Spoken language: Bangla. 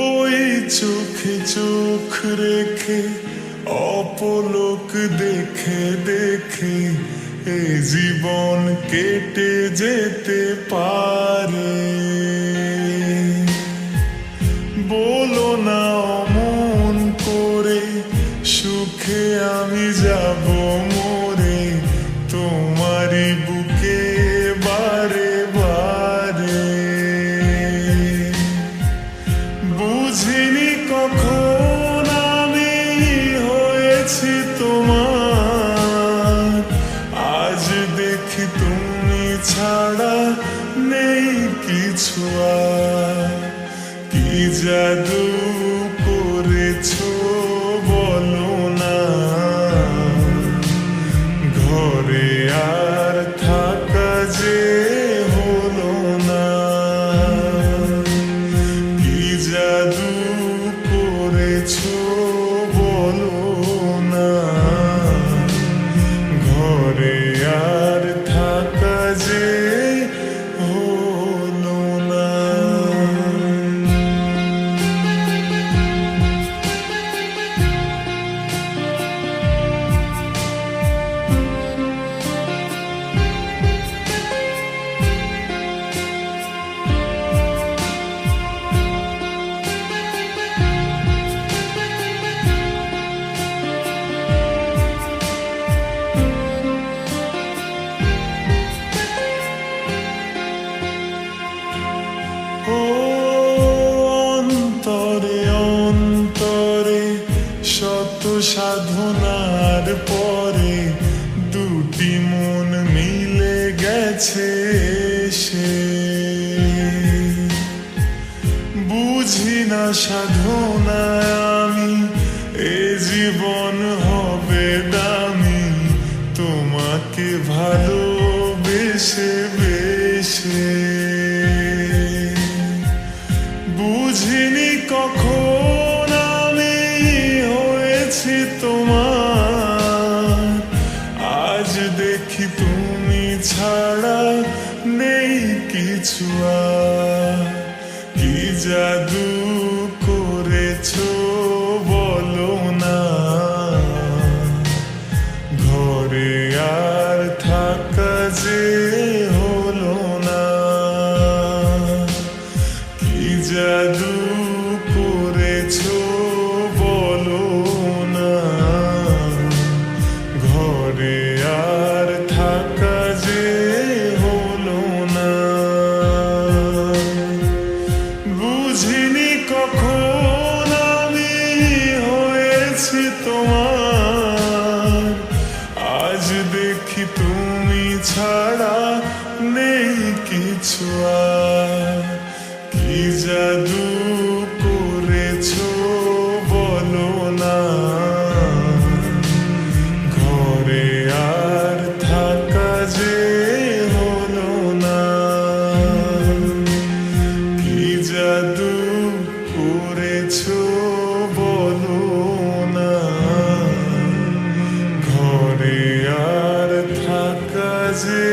ওই চোখে চোখ রেখে অপলক দেখে দেখে এ জীবন কেটে যেতে পারে। বলো না অমন করে, সুখে আমি যাব মরে তোমারই বুকে বারে বারে। বুঝিনি কখন আমি হয়েছি তোমার, আজ দেখি তুমি ছাড়া নেই কিছু আর। কি জাদু করেছো বলো না, ঘরে আর থাকা যে হলো না। কি জাদু করেছো বলো না, ঘরে আর থাকা যে হলো না। অন্তরে অন্তরে শত সাধনার পরে দুটি মন মিলে গেছে সে। বুঝি না সাধনায় আমি এ জীবন হবে দামি, তোমাকে ভালোবেসে বেশে। বুঝিনি কখন আমি হয়েছি তোমার, আজ দেখি তুমি ছাড়া নেই কিছু আর। কি জাদু করেছো বলো না, ঘরে আর থাকা যে হলো না। কি জাদু করেছো বলো না, ঘরে আর থাকা যে হলো না। বুঝিনি কখন আমি হয়েছি তোমার, আজ দেখি তুমি ছাড়া নেই কিছু আর। কি জাদু করেছো বলো না, ঘরে আর থাকা যে হলো না। কি জাদু করেছো বলো না, ঘরে আর থাকা যে